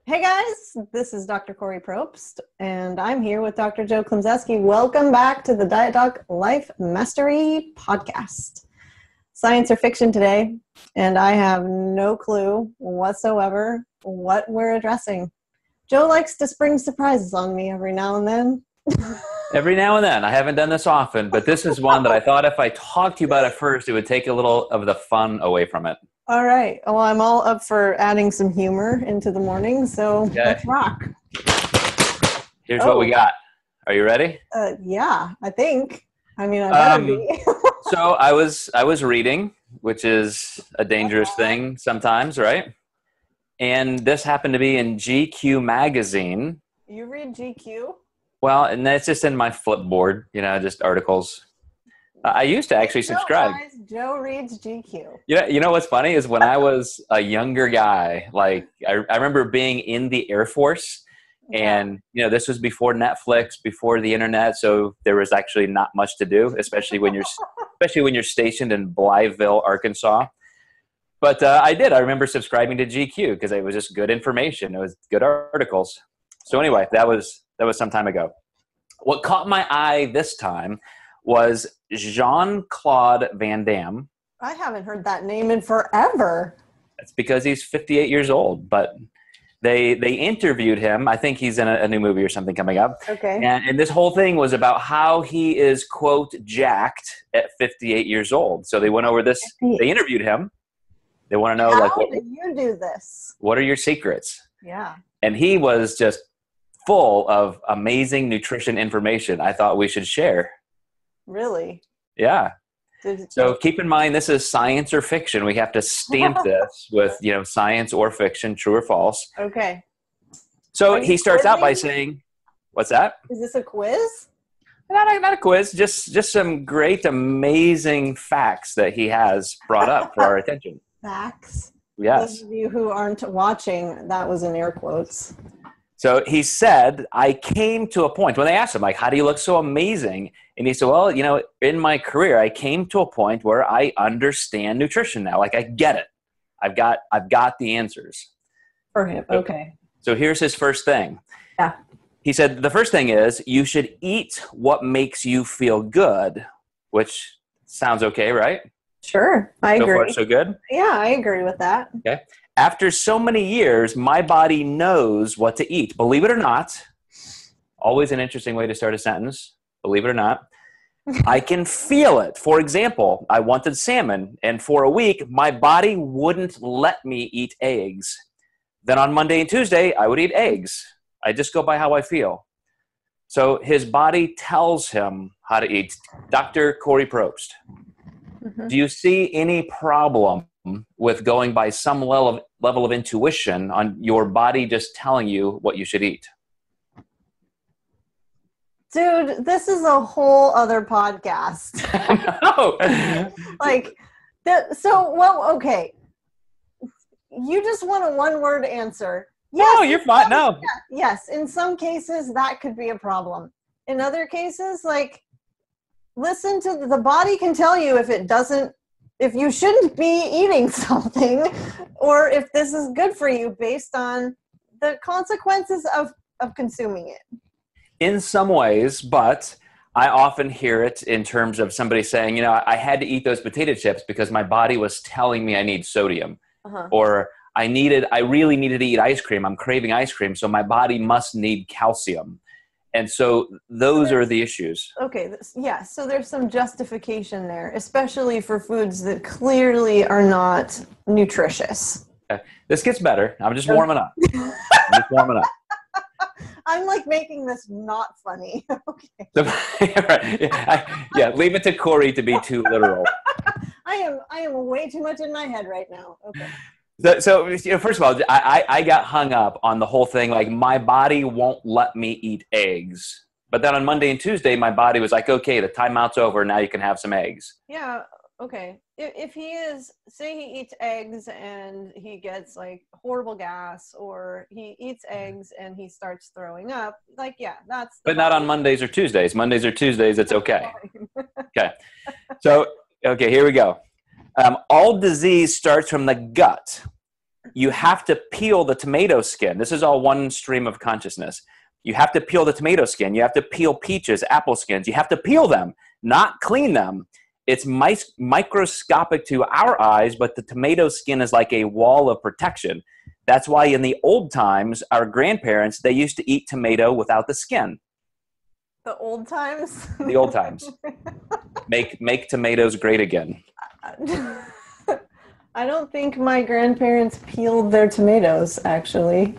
Hey guys, this is Dr. Kori Probst, and I'm here with Dr. Joe Klemczewski. Welcome back to the Diet Doc Life Mastery Podcast. Science or fiction today, and I have no clue whatsoever what we're addressing. Joe likes to spring surprises on me every now and then. Every now and then. I haven't done this often, but this is one that I thought if I talked to you about it first, it would take a little of the fun away from it. All right. Well, I'm all up for adding some humor into the morning, so let's rock. Here's what we got. Are you ready? Yeah, I think. I mean, I better be. So I was reading, which is a dangerous thing sometimes, right? And this happened to be in GQ magazine. You read GQ? Well, and that's just in my Flipboard, just articles. I used to actually subscribe. Guys, Joe reads GQ. You know what's funny is when I was a younger guy, like I remember being in the Air Force, and this was before Netflix, before the internet, so there was actually not much to do, especially when you're stationed in Blytheville, Arkansas. But I remember subscribing to GQ because it was just good information. It was good articles. So anyway, that was some time ago. What caught my eye this time was Jean-Claude Van Damme. I haven't heard that name in forever. That's because he's 58 years old, but they interviewed him. I think he's in a new movie or something coming up. Okay. And this whole thing was about how he is, quote, jacked at 58 years old. So they went over this. They interviewed him. They want to know, how did you do this? What are your secrets? Yeah. And he was just full of amazing nutrition information I thought we should share. Really? Yeah. So keep in mind, this is science or fiction. We have to stamp this with, science or fiction, true or false. Okay. So he starts out by saying, what's that? Is this a quiz? Not a quiz, just some great, amazing facts that he has brought up for our attention. Facts? Yes. Those of you who aren't watching, that was in air quotes. So he said, I came to a point when they asked him, like, how do you look so amazing? And he said, well, in my career, I came to a point where I understand nutrition now. Like, I get it. I've got the answers. For him. Okay. So here's his first thing. Yeah. He said, the first thing is you should eat what makes you feel good, which sounds okay, right? Sure. I agree. So far, so good? Yeah, I agree with that. Okay. After so many years, my body knows what to eat. Believe it or not, always an interesting way to start a sentence. Believe it or not, I can feel it. For example, I wanted salmon, and for a week, my body wouldn't let me eat eggs. Then on Monday and Tuesday, I would eat eggs. I just go by how I feel. So his body tells him how to eat. Dr. Kori Probst, do you see any problem with going by some level of intuition on your body just telling you what you should eat? Dude, this is a whole other podcast. Okay. You just want a one-word answer. Yes, no, you're fine. No. Yes, in some cases, that could be a problem. In other cases, listen to the body can tell you if you shouldn't be eating something or if this is good for you based on the consequences of consuming it. In some ways, but I often hear it in terms of somebody saying, I had to eat those potato chips because my body was telling me I need sodium. Or I really needed to eat ice cream. I'm craving ice cream, so my body must need calcium. And so those are the issues. Okay, so there's some justification there, especially for foods that clearly are not nutritious. Okay. This gets better. I'm just warming up. I'm making this not funny. Okay. So, right. Leave it to Kori to be too literal. I am way too much in my head right now. Okay. So first of all, I got hung up on the whole thing. Like, my body won't let me eat eggs. But then on Monday and Tuesday, my body was like, okay, the timeout's over. Now you can have some eggs. Yeah. Okay. If say he eats eggs and he gets horrible gas, or he eats eggs and he starts throwing up, that's. But not on Mondays or Tuesdays. Mondays or Tuesdays, it's okay. Okay. So, here we go. All disease starts from the gut. you have to peel the tomato skin. This is all one stream of consciousness. You have to peel the tomato skin. You have to peel peaches, apple skins. You have to peel them, not clean them. It's microscopic to our eyes, but the tomato skin is like a wall of protection. That's why in the old times, our grandparents, they used to eat tomato without the skin. The old times? The old times. Make tomatoes great again. I don't think my grandparents peeled their tomatoes, actually.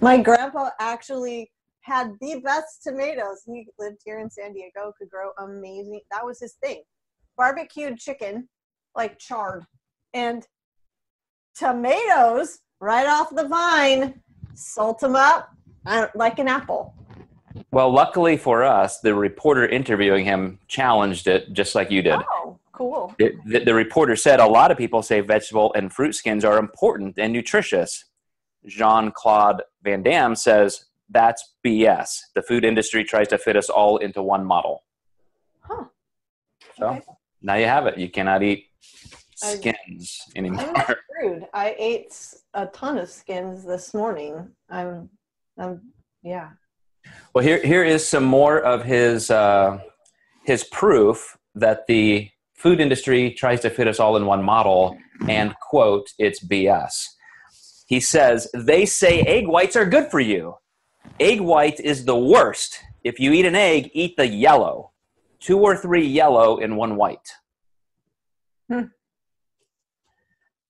My grandpa actually had the best tomatoes. He lived here in San Diego, could grow amazing. That was his thing. Barbecued chicken, like charred, and tomatoes right off the vine, salt them up like an apple. Well, luckily for us, the reporter interviewing him challenged it just like you did. Oh, cool. The reporter said a lot of people say vegetable and fruit skins are important and nutritious. Jean-Claude Van Damme says that's BS. The food industry tries to fit us all into one model. Huh. So okay. Now you have it. You cannot eat skins anymore. I'm not rude. I ate a ton of skins this morning. Yeah. Well, here is some more of his proof that the food industry tries to fit us all in one model, and quote, it's BS. He says, they say egg whites are good for you. Egg white is the worst. If you eat an egg, eat the yellow. 2 or 3 yellow and 1 white.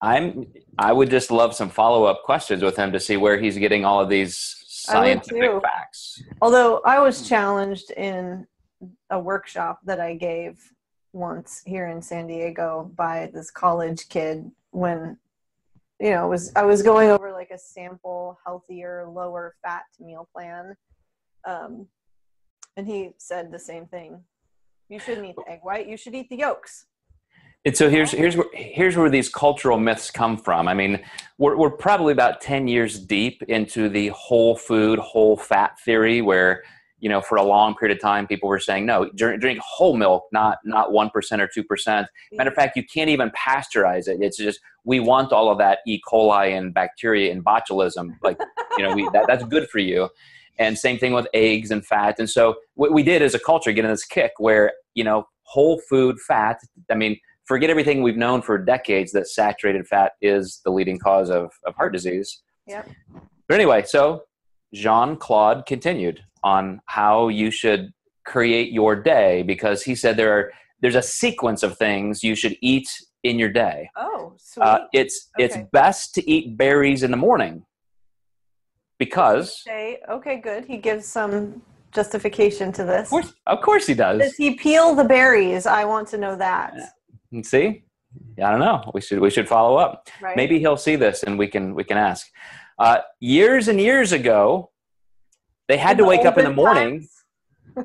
I would just love some follow-up questions with him to see where he's getting all of these scientific facts. Although I was challenged in a workshop that I gave once here in San Diego by this college kid when, I was going over like a sample healthier, lower fat meal plan. And he said the same thing. You shouldn't eat the egg white. You should eat the yolks. And so here's where these cultural myths come from. I mean, we're probably about 10 years deep into the whole food, whole fat theory where, for a long period of time, people were saying, no, drink whole milk, not 1% or 2%. Matter of fact, you can't even pasteurize it. It's just, we want all of that E. coli and bacteria and botulism. Like, that's good for you. And same thing with eggs and fat. And so what we did as a culture, get in this kick where, whole food fat, I mean, forget everything we've known for decades that saturated fat is the leading cause of heart disease. Yep. But anyway, so Jean-Claude continued on how you should create your day because he said there's a sequence of things you should eat in your day. Oh, sweet. It's best to eat berries in the morning because... Okay, good. He gives some justification to this. Of course he does. Does he peel the berries? I want to know that. See? I don't know. We should follow up. Right. Maybe he'll see this and we can ask. Years and years ago, they had to wake up in the morning.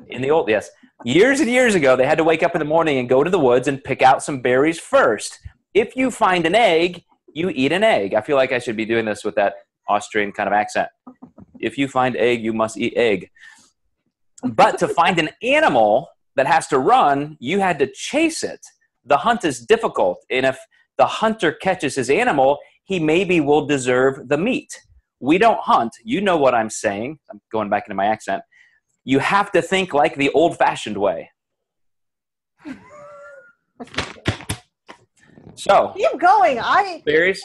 In the old, yes. Years and years ago, they had to wake up in the morning and go to the woods and pick out some berries first. If you find an egg, you eat an egg. I feel like I should be doing this with that Austrian kind of accent. If you find egg, you must eat egg. But to find an animal that has to run, you had to chase it. The hunt is difficult, and if the hunter catches his animal, he maybe will deserve the meat. We don't hunt. You know what I'm saying. I'm going back into my accent. You have to think like the old-fashioned way. So keep going. Berries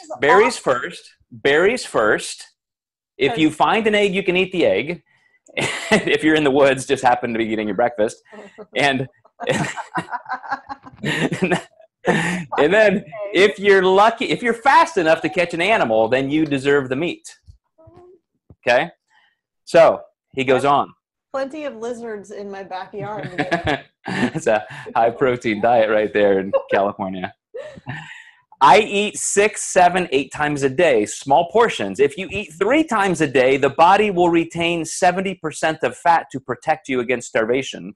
first. Berries first. If you find an egg, you can eat the egg. If you're in the woods, just happen to be eating your breakfast, and then if you're lucky, if you're fast enough to catch an animal, then you deserve the meat. Okay? So he goes on. Plenty of lizards in my backyard. It's a high protein diet right there in California. I eat 6, 7, 8 times a day, small portions. If you eat 3 times a day, the body will retain 70% of fat to protect you against starvation.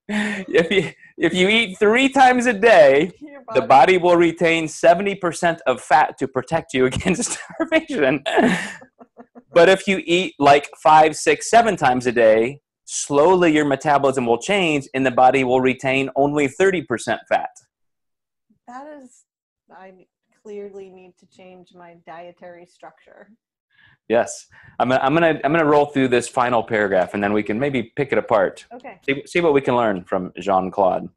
If you eat 3 times a day, the body will retain 70% of fat to protect you against starvation. But if you eat like 5, 6, 7 times a day, slowly your metabolism will change and the body will retain only 30% fat. That is I clearly need to change my dietary structure. Yes. I'm gonna roll through this final paragraph, and then we can maybe pick it apart. Okay. See what we can learn from Jean-Claude.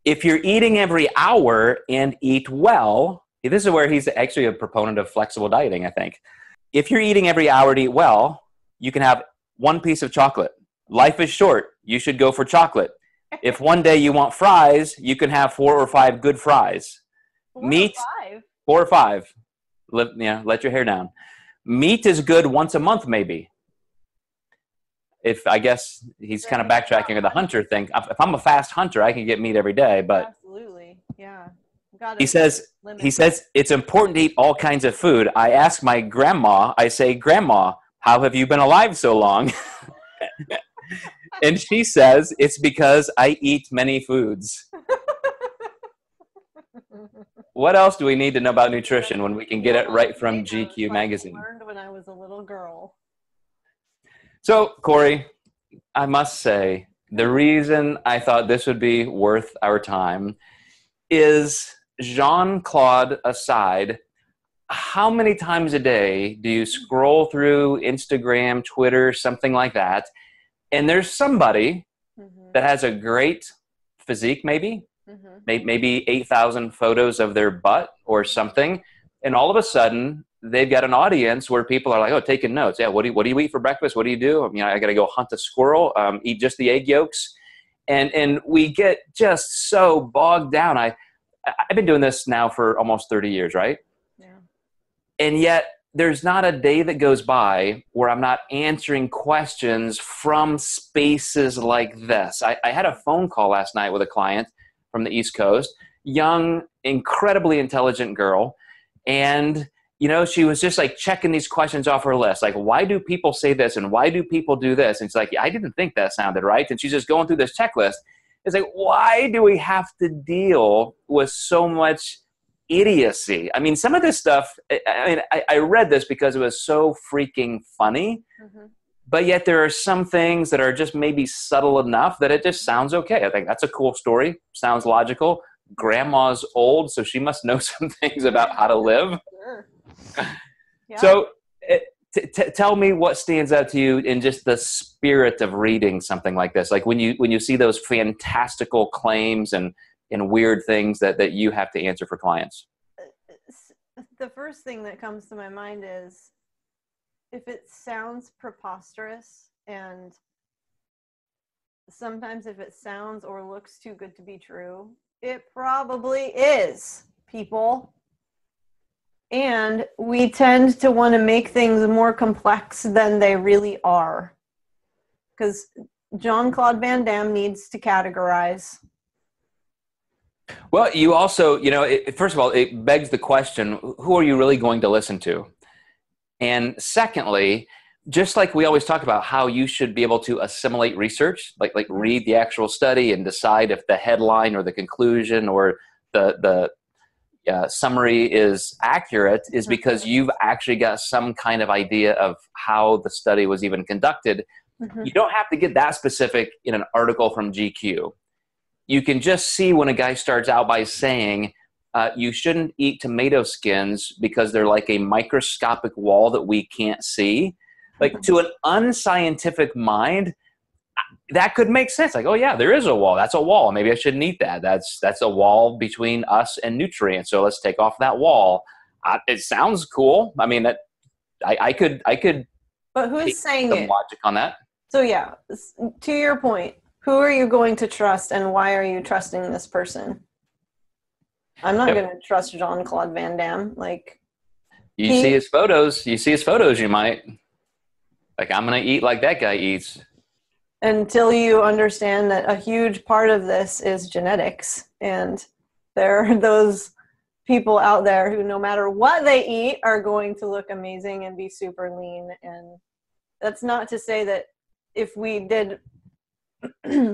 If you're eating every hour and eat well, this is where he's actually a proponent of flexible dieting, I think. If you're eating every hour to eat well, you can have one piece of chocolate. Life is short. You should go for chocolate. If one day you want fries, you can have 4 or 5 good fries. Meat, 4 or 5. Let your hair down. Meat is good once a month, maybe. If I guess he's kind of backtracking on the hunter thing. If I'm a fast hunter, I can get meat every day. But absolutely, yeah. He says it's important to eat all kinds of food. I ask my grandma. I say, "Grandma, how have you been alive so long?" And she says, "It's because I eat many foods." What else do we need to know about nutrition when we can get it right from GQ magazine? I learned when I was a little girl. So, Kori, I must say, the reason I thought this would be worth our time is, Jean-Claude aside, how many times a day do you scroll through Instagram, Twitter, something like that, and there's somebody that has a great physique, maybe 8,000 photos of their butt or something, and all of a sudden they've got an audience where people are like, oh, taking notes. Yeah, what do you eat for breakfast? What do you do? I mean, I got to go hunt a squirrel, eat just the egg yolks, and we get just so bogged down. I've been doing this now for almost 30 years, right? Yeah. And yet there's not a day that goes by where I'm not answering questions from spaces like this. I had a phone call last night with a client from the East Coast, young, incredibly intelligent girl. And, she was just like checking these questions off her list. Like, why do people say this? And why do people do this? And it's like, I didn't think that sounded right. And she's just going through this checklist. It's like, why do we have to deal with so much idiocy? I mean, some of this stuff, I read this because it was so freaking funny, but yet there are some things that are just maybe subtle enough that it just sounds okay. I think that's a cool story. Sounds logical. Grandma's old, so she must know some things about how to live. Sure. Yeah. So tell me what stands out to you in just the spirit of reading something like this. Like when you see those fantastical claims and weird things that you have to answer for clients. The first thing that comes to my mind is, if it sounds preposterous, and sometimes if it sounds or looks too good to be true, it probably is, people. And we tend to want to make things more complex than they really are. Because Jean-Claude Van Damme needs to categorize. Well, you also, first of all, it begs the question, who are you really going to listen to? And secondly, just like we always talk about how you should be able to assimilate research, like read the actual study and decide if the headline or the conclusion or the summary is accurate, is because you've actually got some kind of idea of how the study was even conducted. You don't have to get that specific in an article from GQ. You can just see when a guy starts out by saying, you shouldn't eat tomato skins because they're like a microscopic wall that we can't see. Like, to an unscientific mind, that could make sense. Like, oh yeah, there is a wall. That's a wall. Maybe I shouldn't eat that. That's a wall between us and nutrients. So let's take off that wall. It sounds cool. I mean, that I could. But who's saying some it? Logic on that. So yeah, to your point, who are you going to trust, and why are you trusting this person? I'm not going to trust Jean-Claude Van Damme. Like, you see his photos. You might. Like, I'm going to eat like that guy eats. Until you understand that a huge part of this is genetics. And there are those people out there who, no matter what they eat, are going to look amazing and be super lean. And that's not to say that if we did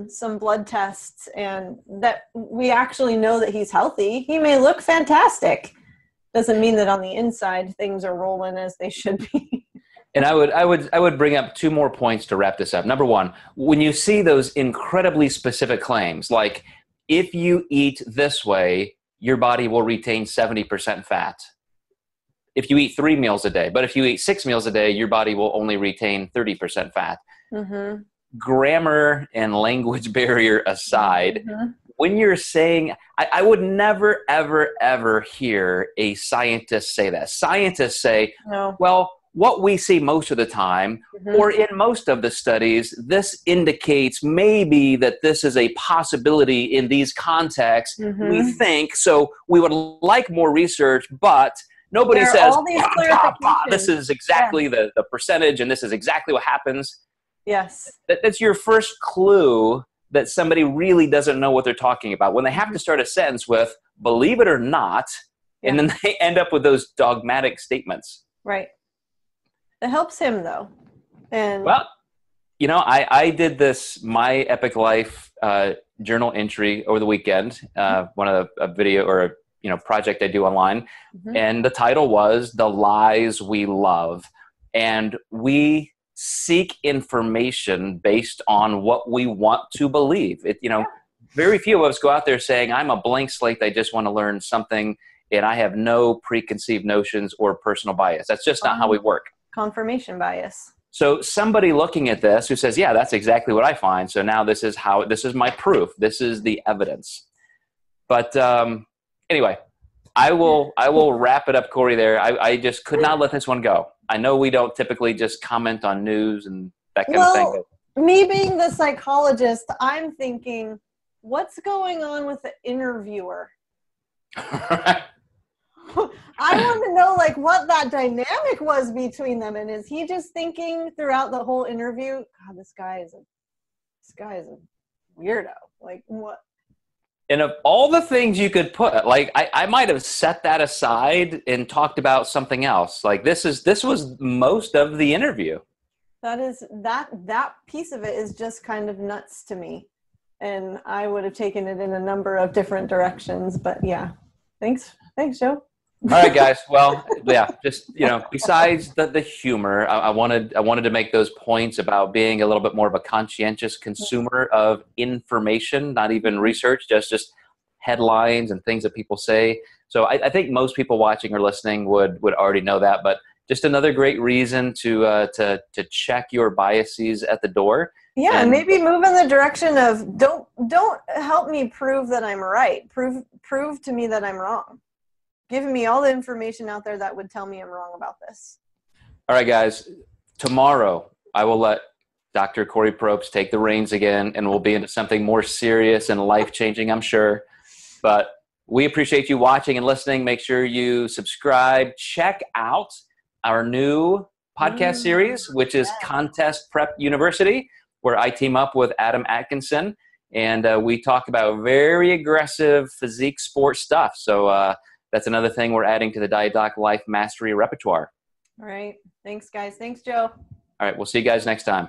some blood tests and that we actually know that he's healthy, he may look fantastic. Doesn't mean that on the inside things are rolling as they should be. And I would bring up 2 more points to wrap this up. Number 1, when you see those incredibly specific claims, like, if you eat this way, your body will retain 70% fat if you eat 3 meals a day. But if you eat 6 meals a day, your body will only retain 30% fat. Mm-hmm. Grammar and language barrier aside, mm-hmm. when you're saying, I would never, ever, ever hear a scientist say that. Scientists say, no. Well, what we see most of the time, mm-hmm. or in most of the studies, this indicates maybe that this is a possibility in these contexts. Mm-hmm. We think, so we would like more research, but nobody says, this is exactly the percentage and this is exactly what happens. Yes. That's your first clue that somebody really doesn't know what they're talking about. When they have to start a sentence with, believe it or not, and then they end up with those dogmatic statements. Right. It helps him, though. And well, you know, I did this My Epic Life journal entry over the weekend, one of a video or a project I do online, mm-hmm. and the title was The Lies We Love. And we seek information based on what we want to believe. Very few of us go out there saying, I'm a blank slate, I just want to learn something, and I have no preconceived notions or personal bias. That's just not how we work. Confirmation bias. So somebody looking at this who says, yeah, that's exactly what I find. So now this is my proof. This is the evidence. But anyway, I will wrap it up, Kori, there. I just could not let this one go. I know we don't typically just comment on news and that kind of thing. Me being the psychologist, I'm thinking, what's going on with the interviewer? I want to know, like, what that dynamic was between them, and is he just thinking throughout the whole interview, God, this guy is a weirdo. Like, what? And of all the things you could put, like, I might have set that aside and talked about something else. Like, this was most of the interview. That piece of it is just kind of nuts to me, and I would have taken it in a number of different directions. But yeah, thanks, Joe. All right, guys. Well, yeah, just, besides the humor, I wanted to make those points about being a little bit more of a conscientious consumer of information, not even research, just headlines and things that people say. So I think most people watching or listening would already know that, but just another great reason to check your biases at the door. Yeah, and maybe move in the direction of don't help me prove that I'm right. Prove to me that I'm wrong. Giving me all the information out there that would tell me I'm wrong about this. All right, guys. Tomorrow, I will let Dr. Kori Probst take the reins again, and we'll be into something more serious and life-changing, I'm sure. But we appreciate you watching and listening. Make sure you subscribe. Check out our new podcast series, which is Contest Prep University, where I team up with Adam Atkinson, and we talk about very aggressive physique sport stuff. So, that's another thing we're adding to the Diet Doc Life Mastery repertoire. All right. Thanks, guys. Thanks, Joe. All right. We'll see you guys next time.